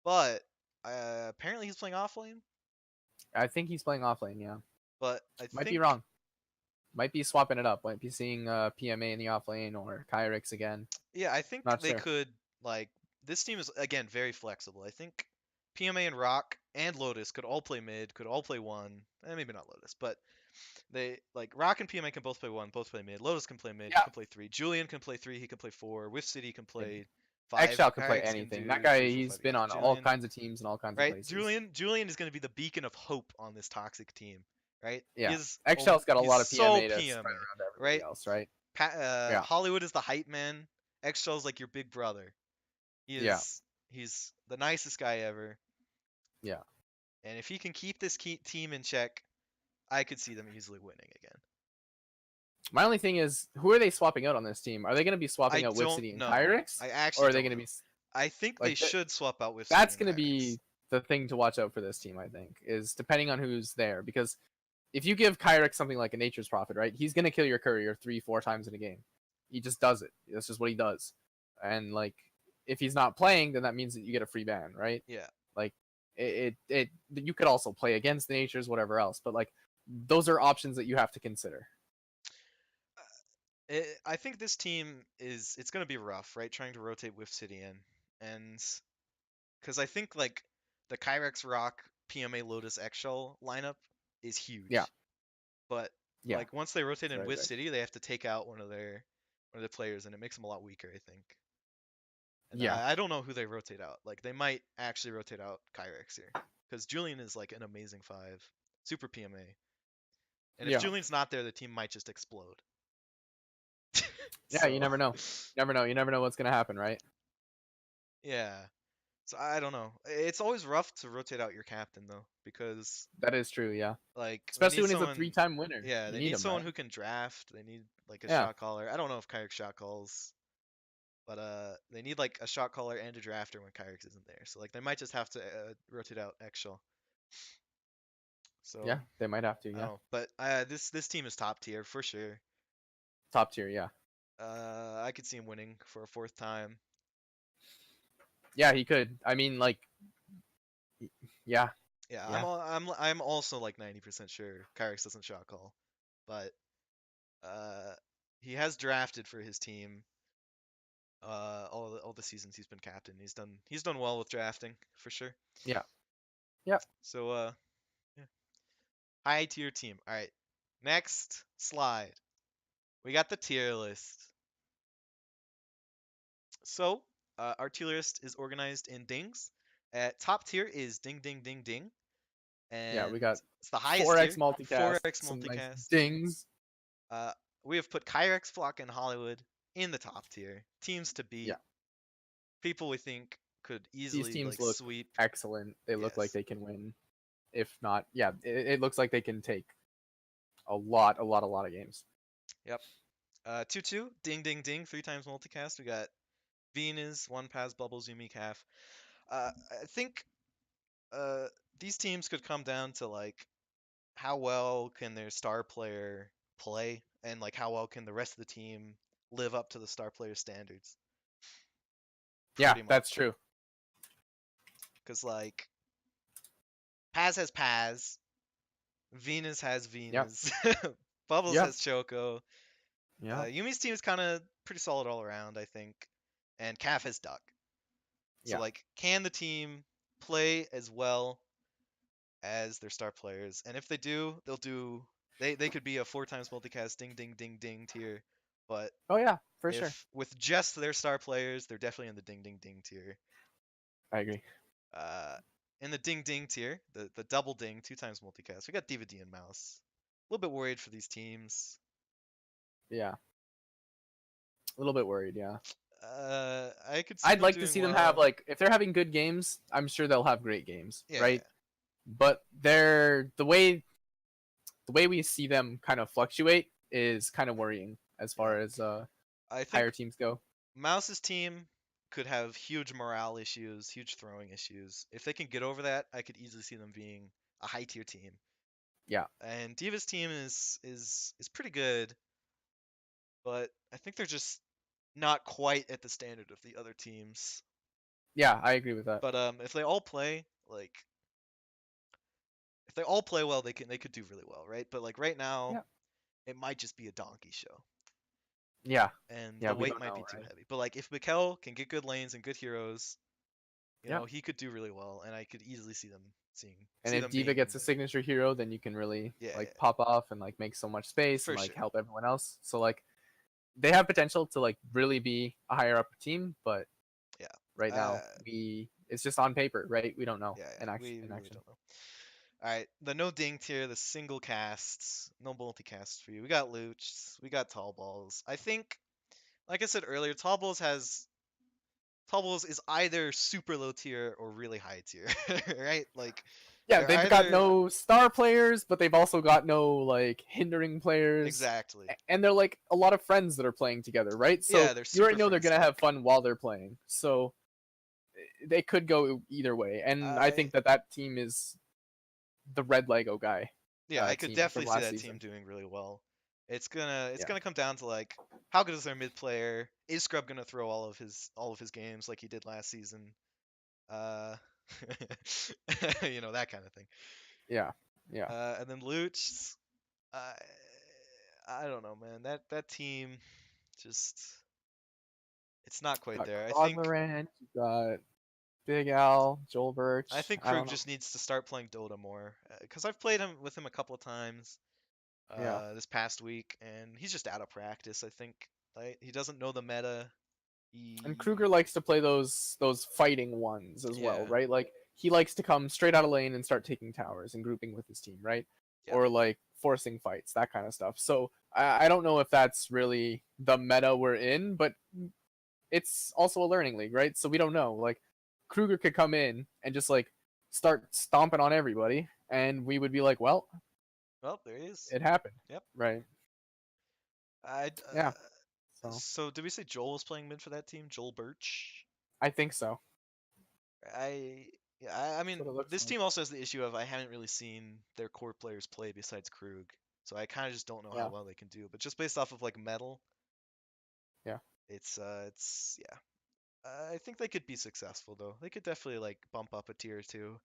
but apparently he's playing off lane. I think he's playing off lane, yeah. But I Might think be wrong. Might be swapping it up. Might be seeing PMA in the off lane or Kyrix again. Yeah, I think Not they sure. could like this team is again very flexible. I think PMA and Rock and Lotus could all play mid, could all play one. Maybe not Lotus, but they like Rock and PMA can both play one, both play mid. Lotus can play mid, he Yeah. can play 3. Julian can play 3, he can play 4. Whiff City can play 5. XL can play Kyrix anything. do That guy, 3, 4, he's 5. been Yeah, on all Julian, kinds of teams and all kinds of right? places. Julian is going to be the beacon of hope on this toxic team, right? Yeah. XL's got a lot of PMA to PMA, spread around everybody right? else, right? Hollywood is the hype man. XL's like your big brother. He's the nicest guy ever. Yeah. And if he can keep this team in check, I could see them easily winning again. My only thing is, who are they swapping out on this team? Are they going to be swapping out Whiff City and Kyrix? I actually or are they going to be? I think like they should swap out Whiff That's City. going to be the thing to watch out for this team. I think is depending on who's there, because if you give Kyrix something like a Nature's Prophet, right, he's going to kill your courier 3-4 times in a game. He just does it. That's just what he does. And like, if he's not playing, then that means that you get a free ban, right? Yeah. Like, it you could also play against the Natures, whatever else, but like, those are options that you have to consider. I think this team it's going to be rough, right? Trying to rotate Whiff City in, and because I think like the Kyrix Rock PMA Lotus Eggshell lineup is huge. Yeah. But yeah, like once they rotate in right, Whiff right. City, they have to take out one of their players, and it makes them a lot weaker, I think. And yeah. I don't know who they rotate out. Like they might actually rotate out Kyrix here, because Julian is like an amazing 5, super PMA. And if Julian's not there, the team might just explode. Yeah, you never know. You never know what's gonna happen, right? Yeah. So I don't know. It's always rough to rotate out your captain though, because that is true. Yeah. like Especially when he's a 3-time winner. Yeah, they need someone who can draft. They need like a Yeah. shot caller. I don't know if Kyrix shot calls, but they need like a shot caller and a drafter when Kyrix isn't there. So like they might just have to rotate out Exshell. So Yeah, they might have to. I Yeah. don't know, but this team is top tier for sure. Top tier. Yeah. I could see him winning for a fourth time. Yeah, he could. I mean, like, yeah, Yeah, yeah, I'm also like 90% sure Kyrix doesn't shot call, but uh, he has drafted for his team. All the seasons he's been captain, he's done well with drafting for sure. yeah, yeah, So yeah. High tier team. All right, next slide. We got the tier list. So our tier list is organized in dings. Top tier is ding ding ding ding, yeah. We and got it's the highest 4x tier. multicast, 4x some nice multicast. dings. Uh, we have put Kyrix, Flocka, and Hollywood in the top tier. Teams to Yeah, beat. People we think could these easily teams like look sweep. excellent. They look like Yes. they can win. If not, yeah, it looks like they can take a lot of games. Yep. 2-2. Ding ding ding. 3 times multicast. We got Venuz, one pass, Bubbles, Yumi, Caff. I think uh, these teams could come down to like how well can their star player play, and like how well can the rest of the team live up to the star player standards. Yeah, Pretty that's much. true. Because like Paz has Paz, Venus has Yep. Venus, Bubbles Yeah. has Choco. Yeah. Yumi's team is kind of pretty solid all around, I think, and Caff has Duck. So Yeah. like, can the team play as well as their star players? And if they do, they'll do. They could be a 4 times multicast ding ding ding ding tier, but Oh yeah, for sure. if with just their star players, they're definitely in the ding ding ding tier. I agree. Uh, in the ding ding tier, the double ding 2 times multicast, we got DivaD and Mous. A little bit worried for these teams. Yeah. A little bit worried, yeah. I could see I'd them like to doing see them well. have like if they're having good games, I'm sure they'll have great games, Yeah, right? But they're the way we see them kind of fluctuate is kind of worrying as far as I higher think teams go. Mous's team could have huge morale issues, huge throwing issues. If they can get over that, I could easily see them being a high tier team. Yeah. And Diva's team is pretty good, but I think they're just not quite at the standard of the other teams. Yeah, I agree with that. But if they all play like if they all play well, they could do really well, right? But like right now, Yeah. it might just be a donkey show, Yeah. and Yeah, the we weight don't might be know, too right? heavy. But like if Mikkel can get good lanes and good heroes, Yeah. he could do really well, and I could easily see them And if being Diva gets in a signature hero, then you can really Yeah, like pop off and like make so much space for and like sure. help everyone else. So like they have potential to like really be a higher up team, but Yeah. right now it's just on paper, right? We don't know Yeah, in we in really action. don't know. All right, the no ding tier, the single casts, no multicasts for you. We got Luchs, we got Tallballz. I think, like I said earlier, Tallballz is either super low tier or really high tier, right? Like Yeah, they're they've got either no star players, but they've also got no like hindering players. exactly. And they're like a lot of friends that are playing together, right? So Yeah, they're you already super know they're friend gonna have stack. fun while they're playing. So they could go either way. And I I think that team is the red Lego guy Yeah, I could team from definitely see last that team season. doing really well. It's Yeah. gonna come down to like how good is their mid player? Is Scrub gonna throw all of his games like he did last season? Uh, that kind of thing. Yeah. Yeah. And then Luch, I I don't know, man. That team just it's not quite Got there. I think Clogmarant, you got Big Al, Joel I Birch. think I Krug don't know. just needs to start playing Dota more because I've played him with him a couple of times Yeah. this past week, and he's just out of practice. I think like he doesn't know the meta. And He Kruger likes to play those fighting ones as well, Yeah. right? Like he likes to come straight out of lane and start taking towers and grouping with his team, right? Yep. Or like forcing fights, that kind of stuff. So I don't know if that's really the meta we're in, but it's also a learning league, right? So we don't know. Like Kruger could come in and just like start stomping on everybody, and we would be like, well, Well, there he is. it happened. Yep. Right. I Yeah. So so did we say Joel was playing mid for that team? Joel Birch? I think so. I yeah, I That's mean what it looks this like. team also has the issue of I haven't really seen their core players play besides Krug. So I kind of just don't know how Yeah. well they can do. But just based off of like metal, Yeah. it's yeah. I think they could be successful though. They could definitely like bump up a tier or two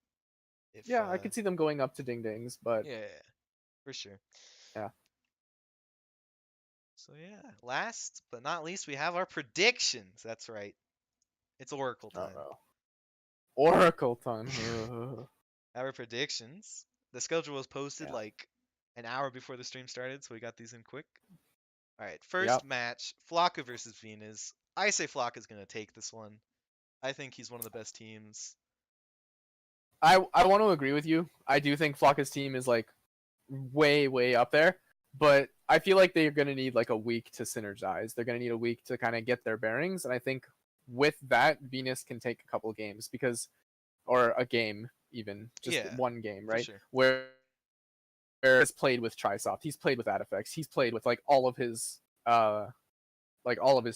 if Yeah, I could see them going up to Ding Dings, but yeah, for sure. yeah. So yeah, last but not least, we have our predictions. That's right. It's Oracle time. Uh-oh. Oracle time. Our predictions. The schedule was posted Yeah. like an hour before the stream started, so we got these in quick. All right, first Yep. match, Flocka versus Venuz. I say Flocka's gonna take this one. I think he's one of the best teams. I want to agree with you. I do think Flocka's team is like way up there, but I feel like they're gonna need like a week to synergize. They're gonna need a week to kind of get their bearings, and I think with that, Venus can take a couple games because, or a game even, just Yeah, one game, for right? sure. Where he's played with Trisoft, he's played with AdFX, he's played with like all of his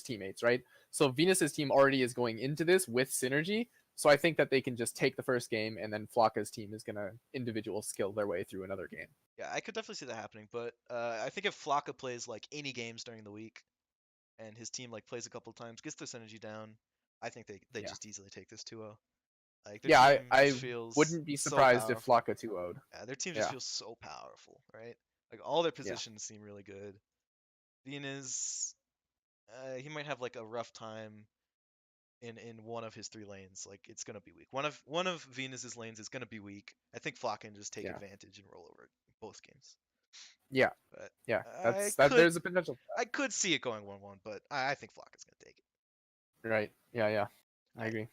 teammates, right? So Venus's team already is going into this with synergy. So I think that they can just take the first game, and then Flocka's team is gonna individual skill their way through another game. Yeah, I could definitely see that happening, but I think if Flocka plays like any games during the week and his team like plays a couple times, gets their synergy down, I think they Yeah, just easily take this 2-0. Like their yeah. I, team just I feels wouldn't be so surprised if powerful. Flocka 2-0'd. Yeah, their team just Yeah, feels so powerful, right? Like all their yeah, positions seem really good. Venus, he might have like a rough time in one of his three lanes. Like it's gonna be weak. One of Venus's lanes is gonna be weak. I think Flock can just take yeah, advantage and roll over both games. yeah, But yeah. I That's that. could There's a potential. I could see it going 1-1, but I think Flock is gonna take it. Right. Yeah, yeah. All I right, agree.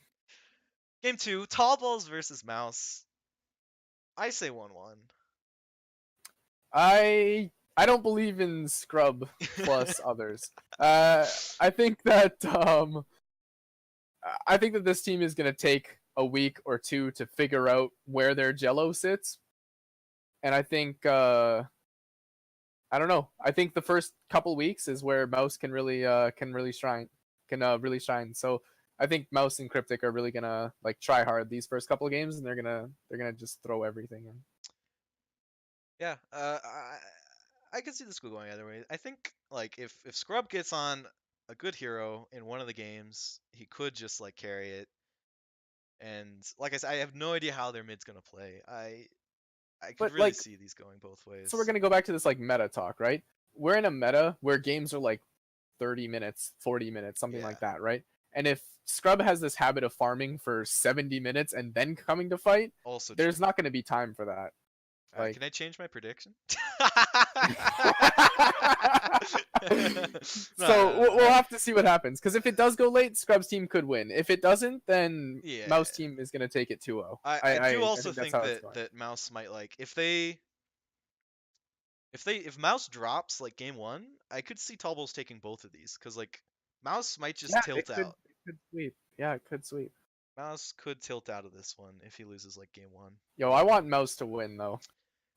game two, Tallballz versus Mous. I say 1-1. I don't believe in scrub plus others. I think that I think that this team is gonna take a week or two to figure out where their Jello sits, and I think I don't know. I think the first couple weeks is where Mous can really shine. So I think Mous and Cryptic are really gonna like try hard these first couple of games, and they're gonna just throw everything in. Yeah, I could see this going either way. I think like if Scrub gets on a good hero in one of the games, he could just like carry it. And like I said, I have no idea how their mid's gonna play. I could But really like, see these going both so we're ways. gonna go back to this like meta talk, right? We're in a meta where games are like 30 minutes, 40 minutes, something Yeah. like that, right? And if Scrub has this habit of farming for 70 minutes and then coming to fight, Also there's true. not going to be time for that. Can Like, I change my prediction? so No. we'll have to see what happens. Because if it does go late, Scrub's team could win. If it doesn't, then Yeah. Mouse team is going to take it 2-0. I do I also think that's think how it's that going. Mouse might like if Mouse drops like game one, I could see Tallballz taking both of these because like Mouse might just Yeah, tilt out. it could sweep. Yeah, it could sweep. Mouse could tilt out of this one if he loses like game one. Yo, I want Mouse to win though.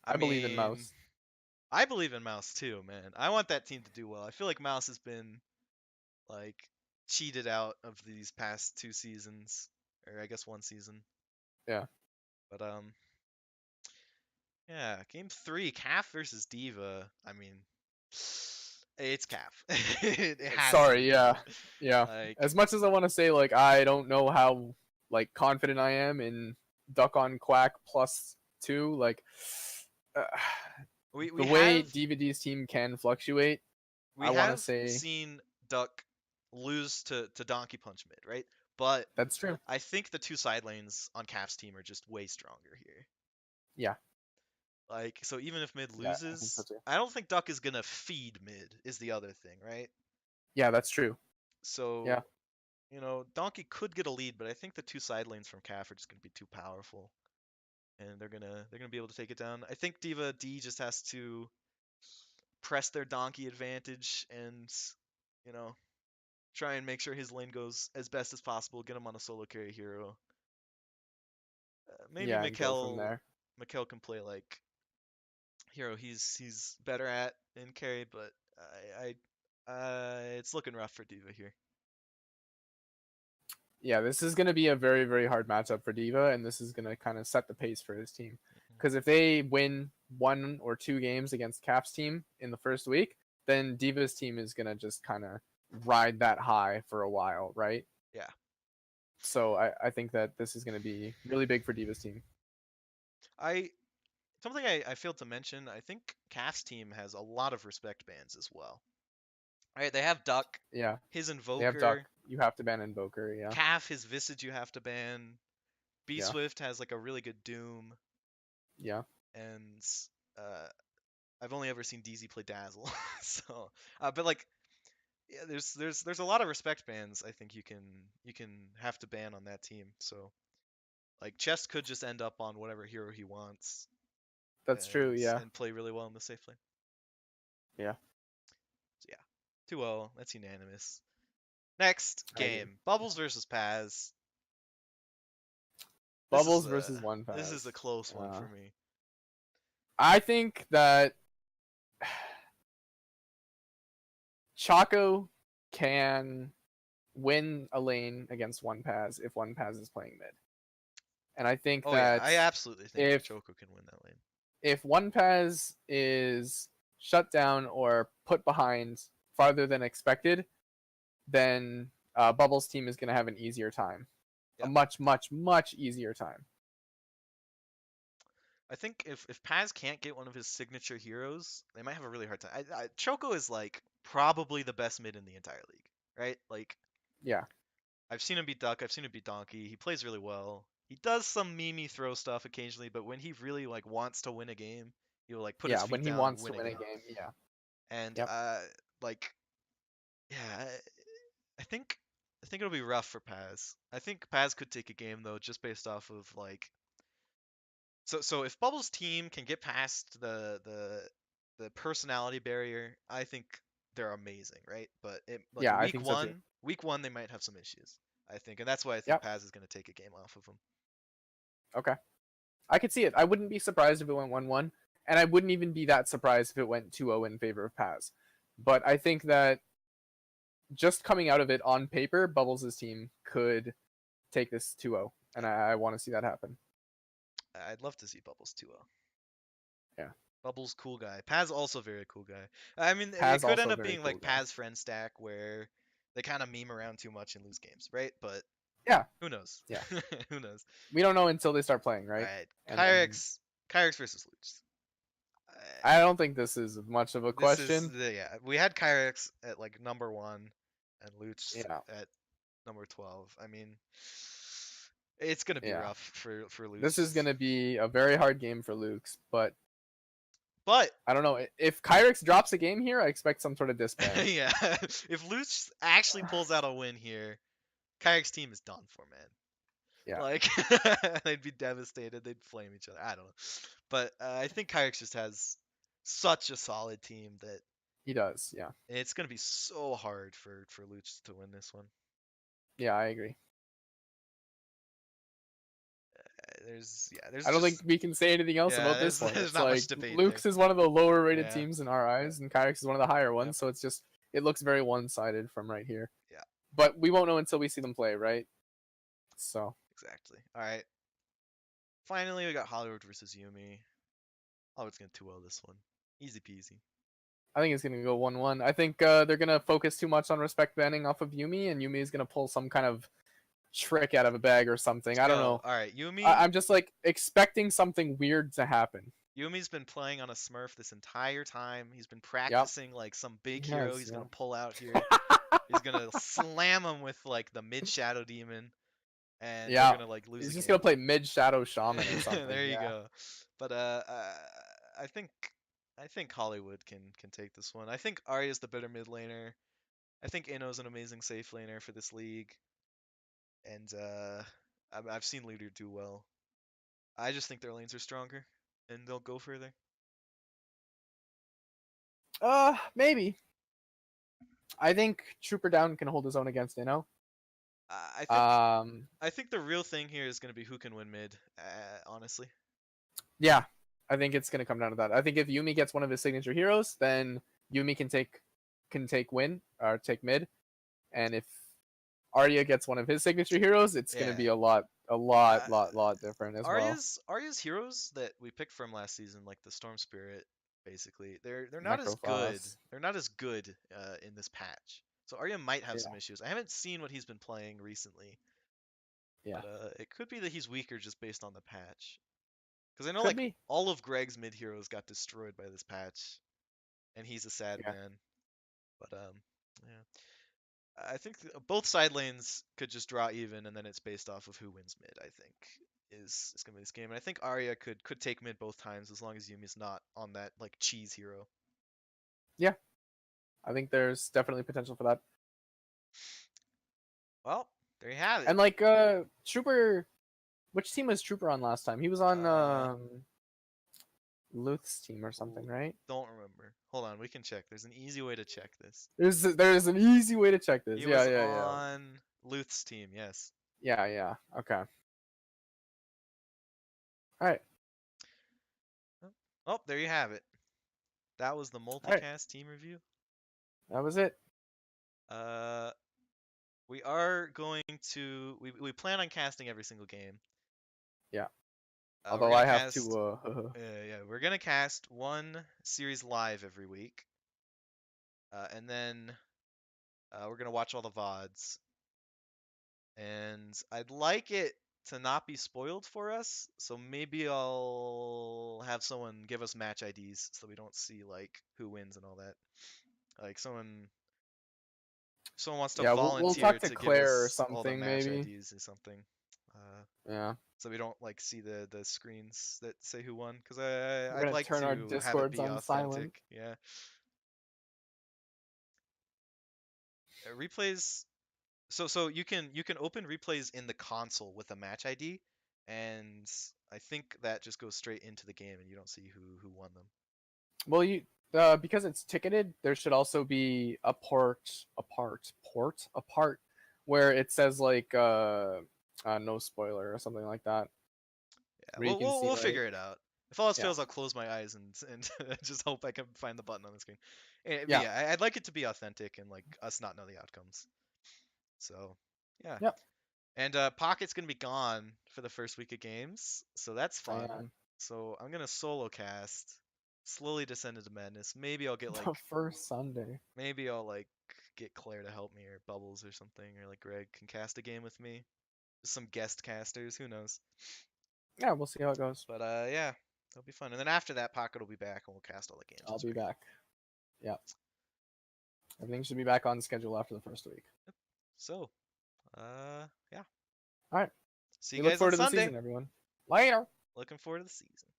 I I believe in mean, Mouse. I believe in Mouse too, man. I want that team to do well. I feel like Mouse has been like cheated out of these past two seasons, or I guess one season. Yeah. But yeah, game three, Caff versus Diva. I mean, it's Caff. It has to Sorry, be yeah. Caff. Yeah. Like As much as I want to say like I don't know how like confident I am in Duck on Quack +2, like uh, we the way have DivaD's team can fluctuate, we I want to have say seen Duck lose to Donkey Punch mid, right? But that's true. I think the two side lanes on Caff's team are just way stronger here. Yeah. Like, so even if mid Yeah, I think so loses, too. I don't think Duck is gonna feed mid, is the other thing, right? Yeah, that's true. Yeah. So, Donkey could get a lead, but I think the two side lanes from Caff are just gonna be too powerful. And they're gonna be able to take it down. I think DivaD just has to press their Donkey advantage and, you know, try and make sure his lane goes as best as possible, get him on a solo carry hero. Maybe Yeah, and go from there. Mikkel can play like hero he's better at in carry, but It's looking rough for D.Va here. Yeah, this is going to be a very, very hard matchup for D.Va, and this is going to kind of set the pace for his team. Because if they win 1 or 2 games against Caff's team in the first week, then D.Va's team is going to just kind of ride that high for a while, right? Yeah. So I think that this is going to be really big for D.Va's team. Something I failed to mention, I think Caff's team has a lot of respect bans as well. Right, they have Duck, Yeah, his they have Duck. Invoker, You have to ban Invoker, yeah. Caff, his Visage you have to ban. B Yeah. Swift has like a really good Doom, Yeah. and uh, I've only ever seen DZ play Dazzle. So, but like, yeah, there's a lot of respect bans. I think you can have to ban on that team. So, like, Chest could just end up on whatever hero he wants. That's true, yeah. And play really well in the safe lane. Yeah. So yeah, 2-0. That's unanimous. Next game, Bubbles versus Paz. Bubbles versus 1Paz. This is a close one for me. I think that Choco can win a lane against 1Paz if 1Paz is playing mid. And I think that I absolutely think Choco can win that lane. If 1Paz is shut down or put behind farther than expected, then Bubbles' team is going to have an easier time. Yep. A much, much, much easier time. I think if Paz can't get one of his signature heroes, they might have a really hard time. Choco is like probably the best mid in the entire league, right? Like, yeah, I've seen him beat Duck, I've seen him beat Donkey. He plays really well. He does some memey throw stuff occasionally, but when he really like wants to win a game, he'll like put his feet down. Yeah, when he wants to win a game, yeah. And like, yeah, I think it'll be rough for Paz. I think Paz could take a game though, just based off of like. So if Bubbles' team can get past the personality barrier, I think they're amazing, right? But week one they might have some issues, I think, and that's why I think Paz is going to take a game off of them. Okay, I could see it. I wouldn't be surprised if it went 1-1, and I wouldn't even be that surprised if it went 2-0 in favor of Paz. But I think that just coming out of it on paper, Bubbles' team could take this 2-0, and I want to see that happen. I'd love to see Bubbles 2-0. Yeah. Bubbles, cool guy. Paz, also very cool guy. I mean, Paz it could end up being cool like guy. Paz friend stack where they kind of meme around too much and lose games, right? But yeah, who knows? Yeah, who knows? We don't know until they start playing, right? All right, Kyrix versus Luchs. I don't think this is much of a question. We had Kyrix at like number 1 and Luchs at number 12. I mean, it's gonna be rough for Luchs. This is gonna be a very hard game for Luchs, but I don't know if Kyrix drops a game here. I expect some sort of disband. Yeah, if Luchs actually pulls out a win here, Kyrix team is done for, man. Yeah, like they'd be devastated. They'd flame each other. I don't know, but I think Kyrix just has such a solid team that he does. Yeah, it's gonna be so hard for Luchs to win this one. Yeah, I agree. There's. I don't think we can say anything else about this one. There's not much debate. Luchs is one of the lower rated teams in our eyes, and Kyrix is one of the higher ones. So it looks very one sided from right here. Yeah. But we won't know until we see them play, right? So. Exactly. All right. Finally, we got Hollywood versus Yumi. Hollywood's gonna 2-0 this one. Easy peasy. I think it's gonna go 1-1. I think they're gonna focus too much on respect banning off of Yumi, and Yumi is gonna pull some kind of trick out of a bag or something. I don't know. All right, Yumi. I'm just like expecting something weird to happen. Yumi's been playing on a Smurf this entire time. He's been practicing like some big hero he's gonna pull out here. He's gonna slam him with like the mid Shadow Demon, and they're gonna like lose. He's just gonna play mid Shadow Shaman or something. There you go. But I think Hollywood can take this one. I think Arya's the better mid laner. I think Inno's an amazing safe laner for this league. And I've seen Leader do well. I just think their lanes are stronger, and they'll go further. Maybe. I think Trooper Down can hold his own against Inno. I think the real thing here is going to be who can win mid, honestly. Yeah, I think it's going to come down to that. I think if Yumi gets one of his signature heroes, then Yumi can take can take take mid, and if Arya gets one of his signature heroes, it's gonna be a lot different as well. Arya's heroes that we picked from last season, like the Storm Spirit, basically, they're not as good. Necrophos. They're not as good in this patch. So Arya might have Yeah. some issues. I haven't seen what he's been playing recently, Yeah. but it could be that he's weaker just based on the patch. Because I know Could like be. all of Greg's mid heroes got destroyed by this patch, and he's a sad Yeah. man. But yeah, I think both side lanes could just draw even, and then it's based off of who wins mid. I think is gonna be this game, and I think Arya could take mid both times as long as Yumi's not on that like cheese hero. Yeah. I think there's definitely potential for that. Well, there you have it. And like Trooper, which team was Trooper on last time? He was on Luchs team or something, right? Don't remember. Hold on, we can check. There's an easy way to check this. There's an easy way to check this. He Yeah, was yeah, yeah. on Luth's team, yes. Yeah, yeah. Okay. All right. Oh, there you have it. That was the multicast team review. That was it. We are going to we plan on casting every single game. Yeah. We're Although gonna I have cast, to. yeah, we're gonna cast one series live every week, and then we're gonna watch all the VODs. And I'd like it to not be spoiled for us, so maybe I'll have someone give us match IDs so we don't see like who wins and all that. Like someone wants to Yeah, volunteer we'll talk to give Claire or us all the something match maybe. IDs or something. Yeah. So we don't like see the screens that say who won, because We're I'd gonna like turn our to have it Discords be on authentic. silent. Yeah. Replays. So you can open replays in the console with a match ID, and I think that just goes straight into the game, and you don't see who won them. Well, you because it's ticketed, there should also be a part where it says like no spoiler or something like that. Yeah, we'll like, figure it out. If all else yeah. fails, I'll close my eyes and just hope I can find the button on the screen. But Yeah. yeah, I'd like it to be authentic and like us not know the outcomes. So yeah. Yep. And Pocket's gonna be gone for the first week of games, so that's fun. So I'm gonna solo cast, slowly descend into madness. Maybe I'll get like the first Sunday. Maybe I'll like get Claire to help me, or Bubbles or something, or like Greg can cast a game with me. Some guest casters, who knows? Yeah, we'll see how it goes. But yeah, it'll be fun. And then after that, Pocket will be back, and we'll cast all the games. I'll be back. Yeah. Everything should be back on schedule after the first week. So, yeah. All right. See you guys on Sunday. The season, everyone. Later. Looking forward to the season.